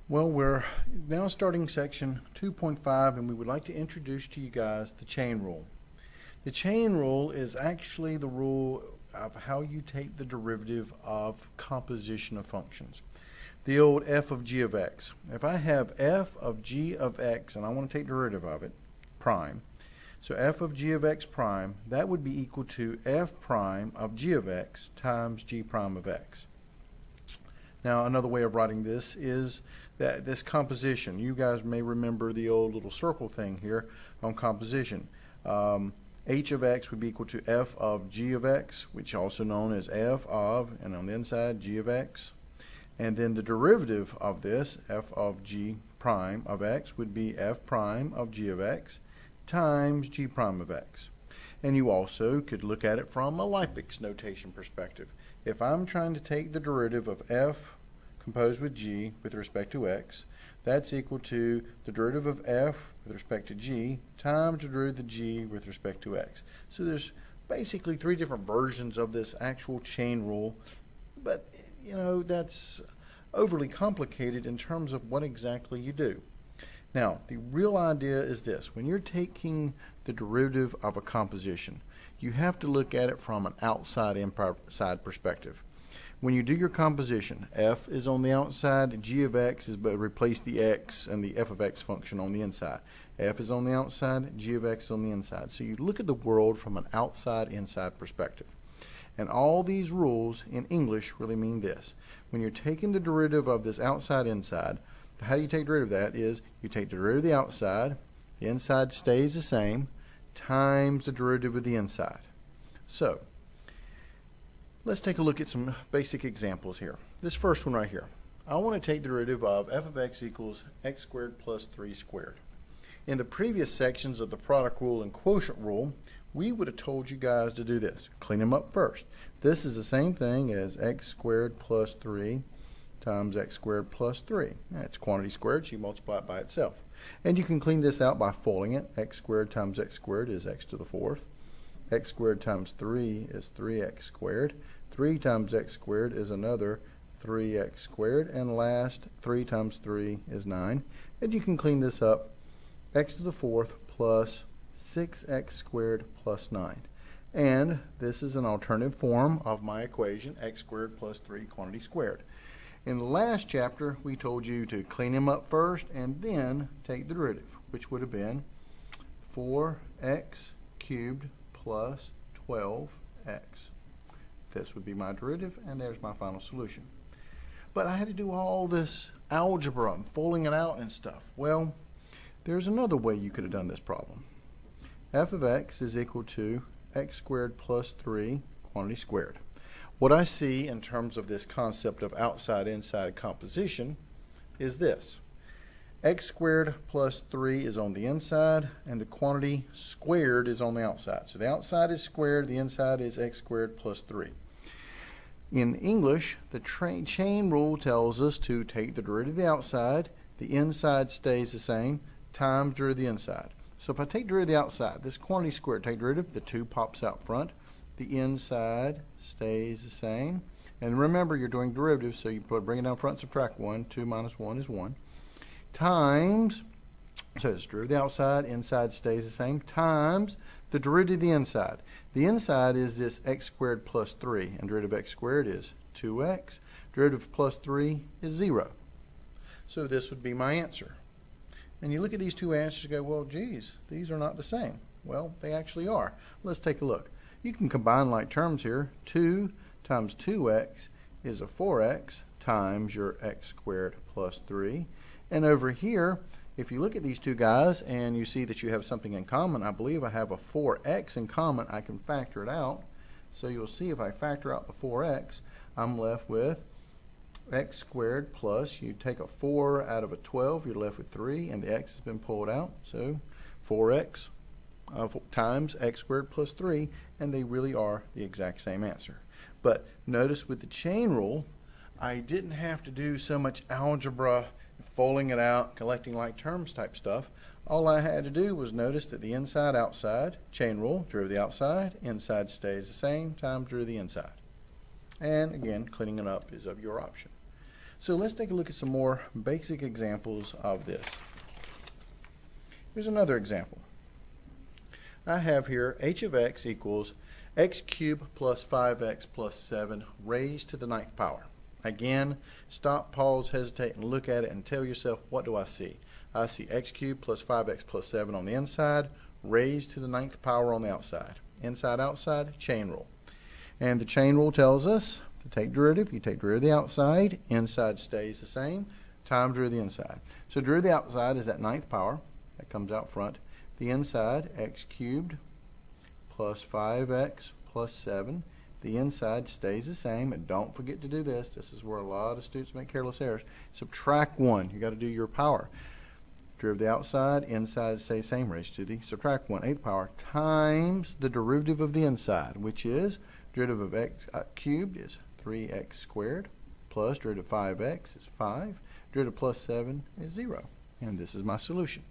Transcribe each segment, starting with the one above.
Well, we're now starting section 2.5, and we would like to introduce to you guys the chain rule. The chain rule is actually the rule of how you take the derivative of composition of functions. The old f of g of x. If I have f of g of x and I want to take derivative of it, prime, so f of g of x prime, that would be equal to f prime of g of x times g prime of x. Now, another way of writing this is that this composition, you guys may remember the old little circle thing here on composition. H of x would be equal to f of g of x, which also known as f of, and on the inside, g of x. And then the derivative of this, f of g prime of x, would be f prime of g of x times g prime of x. And you also could look at it from a Lipix notation perspective. If I'm trying to take the derivative of f composed with g with respect to x, that's equal to the derivative of f with respect to g times the derivative of g with respect to x. So there's basically three different versions of this actual chain rule, but you know, that's overly complicated in terms of what exactly you do. Now, the real idea is this: when you're taking the derivative of a composition, you have to look at it from an outside-inside perspective. When you do your composition, f is on the outside, g of x is, but replace the x and the f of x function on the inside. F is on the outside, g of x on the inside. So you look at the world from an outside-inside perspective. And all these rules in English really mean this: when you're taking the derivative of this outside-inside, how do you take the derivative of that? Is you take the derivative of the outside, the inside stays the same, times the derivative of the inside. So let's take a look at some basic examples here. This first one right here. I want to take the derivative of f of x equals x squared plus 3 squared. In the previous sections of the product rule and quotient rule, we would have told you guys to do this. Clean them up first. This is the same thing as x squared plus 3 times x squared plus 3. It's quantity squared, so you multiply it by itself. And you can clean this out by folding it. X squared times x squared is x to the fourth. X squared times 3 is 3x squared. 3 times x squared is another 3x squared. And last, 3 times 3 is 9. And you can clean this up. X to the fourth plus 6x squared plus 9. And this is an alternative form of my equation, x squared plus 3 quantity squared. In the last chapter, we told you to clean them up first and then take the derivative, which would have been 4x cubed plus 12x. This would be my derivative, and there's my final solution. But I had to do all this algebra and folding it out and stuff. Well, there's another way you could have done this problem. F of x is equal to x squared plus 3 quantity squared. What I see in terms of this concept of outside-inside composition is this. X squared plus 3 is on the inside, and the quantity squared is on the outside. So the outside is squared, the inside is x squared plus 3. In English, the chain rule tells us to take the derivative of the outside, the inside stays the same, times derivative of the inside. So if I take derivative of the outside, this quantity squared, take derivative, the 2 pops out front. The inside stays the same. And remember, you're doing derivatives, so you bring it down front, subtract 1. 2 minus 1 is 1. Times, so it's derivative of the outside, inside stays the same, times the derivative of the inside. The inside is this x squared plus 3, and derivative of x squared is 2x. Derivative of plus 3 is 0. So this would be my answer. And you look at these two answers and go, well, geez, these are not the same. Well, they actually are. Let's take a look. You can combine like terms here. 2 times 2x is a 4x times your x squared plus 3. And over here, if you look at these two guys and you see that you have something in common, I believe I have a 4x in common. I can factor it out. So you'll see if I factor out the 4x, I'm left with x squared plus, you take a 4 out of a 12, you're left with 3, and the x has been pulled out. So 4x times x squared plus 3, and they really are the exact same answer. But notice with the chain rule, I didn't have to do so much algebra, folding it out, collecting like terms type stuff. All I had to do was notice that the inside, outside, chain rule, derivative of the outside, inside stays the same, times derivative of the inside. And again, cleaning it up is of your option. So let's take a look at some more basic examples of this. Here's another example. I have here h of x equals x cubed plus 5x plus 7 raised to the 9th power. Again, stop, pause, hesitate, and look at it and tell yourself, what do I see? I see x cubed plus 5x plus 7 on the inside, raised to the 9th power on the outside. Inside, outside, chain rule. And the chain rule tells us to take derivative. You take derivative of the outside, inside stays the same, times derivative of the inside. So derivative of the outside is that 9th power. That comes out front. The inside, x cubed plus 5x plus 7. The inside stays the same, and don't forget to do this. This is where a lot of students make careless errors. Subtract 1. You got to do your power. Derivative of the outside, inside stays the same, raised to the subtract 1, 8th power, times the derivative of the inside, which is derivative of x cubed is 3x squared, plus derivative of 5x is 5, derivative plus 7 is 0. And this is my solution.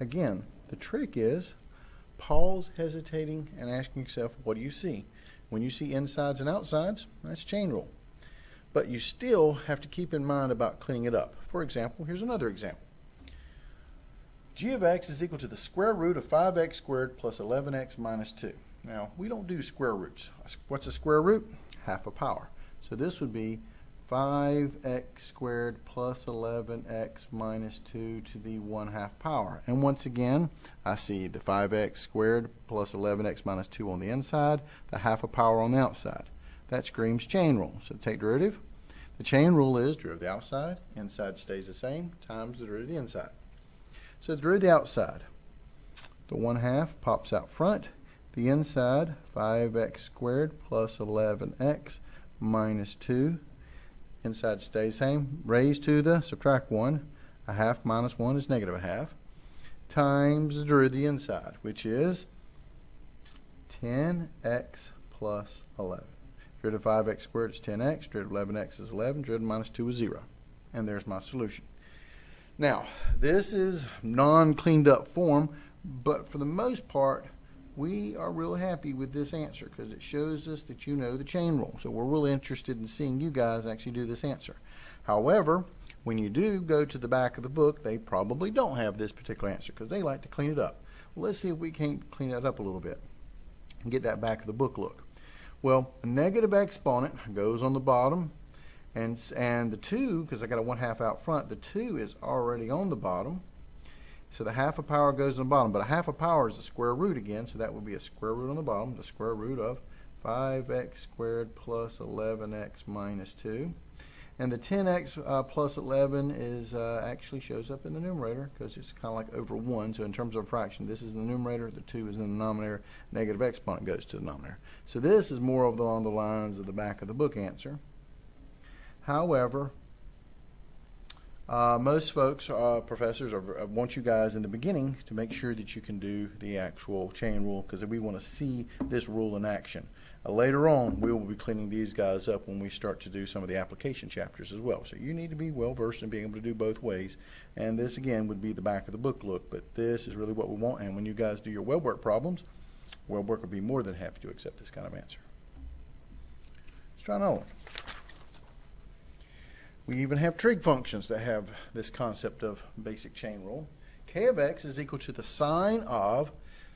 Again, the trick is pause, hesitating, and asking yourself, what do you see? When you see insides and outsides, that's chain rule. But you still have to keep in mind about cleaning it up. For example, here's another example. G of x is equal to the square root of 5x squared plus 11x minus 2. Now, we don't do square roots. What's a square root? Half a power. So this would be 5x squared plus 11x minus 2 to the 1/2 power. And once again, I see the 5x squared plus 11x minus 2 on the inside, the 1/2 power on the outside. That screams chain rule. So take derivative. The chain rule is derivative of the outside, inside stays the same, times the derivative of the inside. So the derivative of the outside, the 1/2 pops out front. The inside, 5x squared plus 11x minus 2. Inside stays same, raised to the subtract 1. 1/2 minus 1 is negative 1/2, times the derivative of the inside, which is 10x plus 11. Derivative of 5x squared is 10x, derivative of 11x is 11, derivative minus 2 is 0. And there's my solution. Now, this is non-cleaned up form, but for the most part, we are real happy with this answer because it shows us that you know the chain rule. So we're really interested in seeing you guys actually do this answer. However, when you do go to the back of the book, they probably don't have this particular answer because they like to clean it up. Well, let's see if we can't clean it up a little bit and get that back of the book look. Well, a negative exponent goes on the bottom, and the 2, because I got a 1/2 out front, the 2 is already on the bottom. So the 1/2 power goes on the bottom, but a 1/2 power is a square root again, so that would be a square root on the bottom, the square root of 5x squared plus 11x minus 2. And the 10x plus 11 is actually shows up in the numerator because it's kind of like over 1. So in terms of a fraction, this is the numerator, the 2 is in the denominator, negative exponent goes to the denominator. So this is more along the lines of the back of the book answer. However, most folks, professors, want you guys in the beginning to make sure that you can do the actual chain rule because we want to see this rule in action. Later on, we will be cleaning these guys up when we start to do some of the application chapters as well. So you need to be well versed in being able to do both ways. And this again would be the back of the book look, but this is really what we want. And when you guys do your web work problems, web work will be more than happy to accept this kind of answer. Let's try another one. We even have trig functions that have this concept of basic chain rule. K of x is equal to the sine of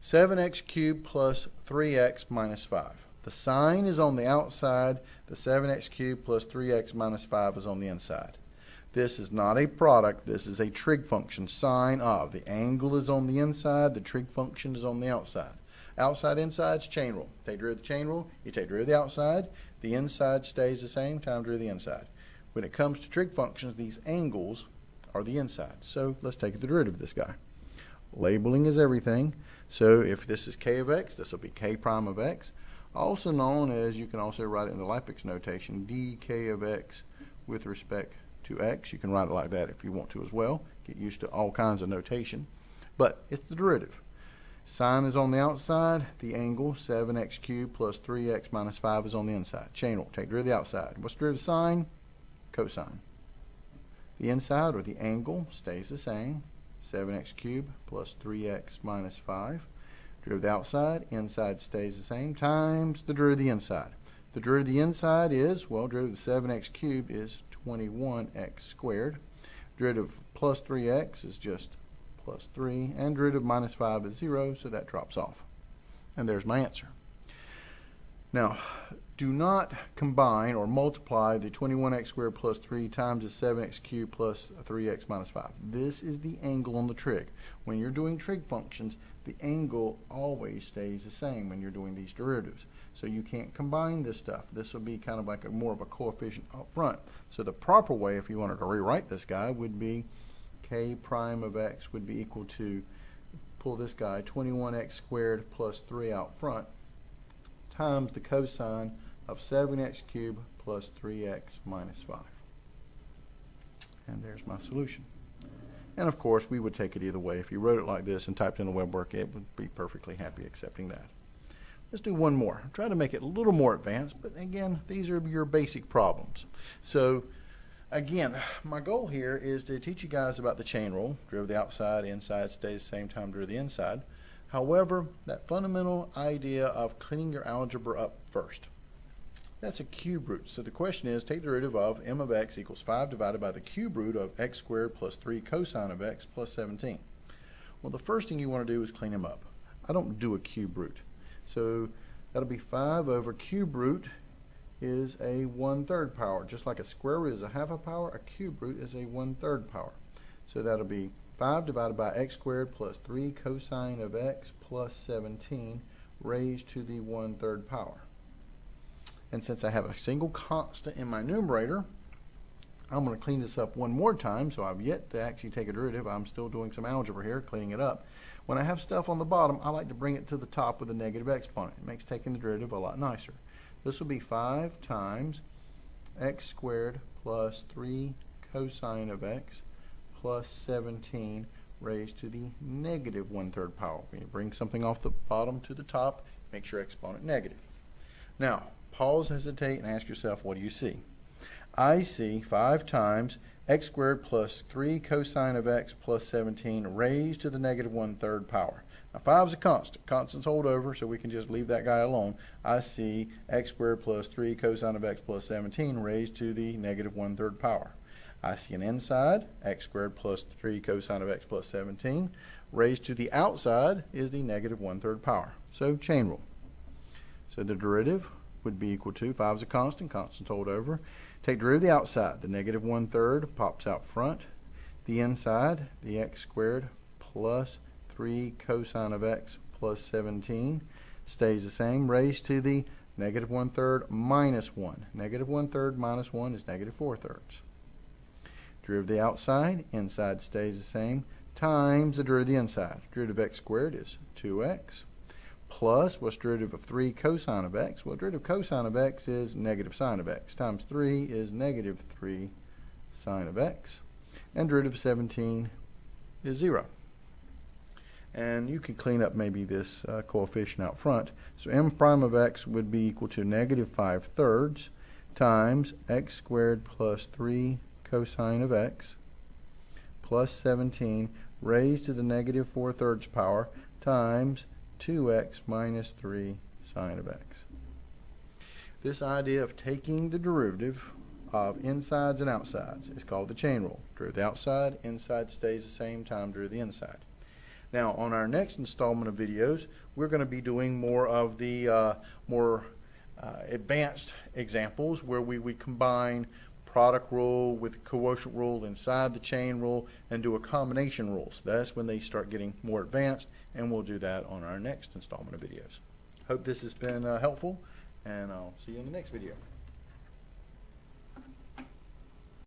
7x cubed plus 3x minus 5. The sine is on the outside. The 7x cubed plus 3x minus 5 is on the inside. This is not a product. This is a trig function, sine of. The angle is on the inside. The trig function is on the outside. Outside, inside is chain rule. Take derivative of the chain rule. You take derivative of the outside. The inside stays the same, times derivative of the inside. When it comes to trig functions, these angles are the inside. So let's take the derivative of this guy. Labeling is everything. So if this is k of x, this will be k prime of x. Also known as, you can also write it in the Leibniz notation, dk of x with respect to x. You can write it like that if you want to as well. Get used to all kinds of notation. But it's the derivative. Sine is on the outside. The angle, 7x cubed plus 3x minus 5 is on the inside. Chain rule. Take derivative of the outside. What's the derivative of sine? Cosine. The inside, or the angle, stays the same. 7x cubed plus 3x minus 5. Derivative of the outside, inside stays the same, times the derivative of the inside. The derivative of the inside is, well, derivative of 7x cubed is 21x squared. Derivative of plus 3x is just plus 3, and derivative of minus 5 is 0, so that drops off. And there's my answer. Now, do not combine or multiply the 21x squared plus 3 times the 7x cubed plus 3x minus 5. This is the angle on the trig. When you're doing trig functions, the angle always stays the same when you're doing these derivatives. So you can't combine this stuff. This will be kind of like more of a coefficient up front. So the proper way, if you wanted to rewrite this guy, would be k prime of x would be equal to, pull this guy, 21x squared plus 3 out front, times the cosine of 7x cubed plus 3x minus 5. And there's my solution. And of course, we would take it either way. If you wrote it like this and typed in the web work, it would be perfectly happy accepting that. Let's do one more. Try to make it a little more advanced, but again, these are your basic problems. So again, my goal here is to teach you guys about the chain rule. Derivative of the outside, inside stays the same time derivative of the inside. However, that fundamental idea of cleaning your algebra up first. That's a cube root. So the question is, take the derivative of m of x equals 5 divided by the cube root of x squared plus 3 cosine of x plus 17. Well, the first thing you want to do is clean them up. I don't do a cube root. So that'll be 5 over cube root is a 1/3 power. Just like a square root is a half a power, a cube root is a 1/3 power. So that'll be 5 divided by x squared plus 3 cosine of x plus 17 raised to the 1/3 power. And since I have a single constant in my numerator, I'm going to clean this up one more time. So I've yet to actually take a derivative. I'm still doing some algebra here, cleaning it up. When I have stuff on the bottom, I like to bring it to the top with a negative exponent. It makes taking the derivative a lot nicer. This will be 5 times x squared plus 3 cosine of x plus 17 raised to the negative 1/3 power. When you bring something off the bottom to the top, make your exponent negative. Now, pause, hesitate, and ask yourself, what do you see? I see 5 times x squared plus 3 cosine of x plus 17 raised to the negative 1/3 power. Now 5 is a constant. Constants hold over, so we can just leave that guy alone. I see x squared plus 3 cosine of x plus 17 raised to the negative 1/3 power. I see an inside, x squared plus 3 cosine of x plus 17 raised to the outside is the negative 1/3 power. So chain rule. So the derivative would be equal to, 5 is a constant, constants hold over. Take derivative of the outside, the negative 1/3 pops out front. The inside, the x squared plus 3 cosine of x plus 17 stays the same, raised to the negative 1/3 minus 1. Negative 1/3 minus 1 is negative 4/3. Derivative of the outside, inside stays the same, times the derivative of the inside. Derivative of x squared is 2x. Plus, what's derivative of 3 cosine of x? Well, derivative of cosine of x is negative sine of x, times 3 is negative 3 sine of x, and derivative of 17 is 0. And you can clean up maybe this coefficient out front. So m prime of x would be equal to negative 5/3 times x squared plus 3 cosine of x plus 17 raised to the negative 4/3 power times 2x minus 3 sine of x. This idea of taking the derivative of insides and outsides is called the chain rule. Derivative of the outside, inside stays the same time derivative of the inside. Now, on our next installment of videos, we're going to be doing more of the more advanced examples where we would combine product rule with quotient rule inside the chain rule and do a combination rule. So that's when they start getting more advanced, and we'll do that on our next installment of videos. Hope this has been helpful, and I'll see you in the next video.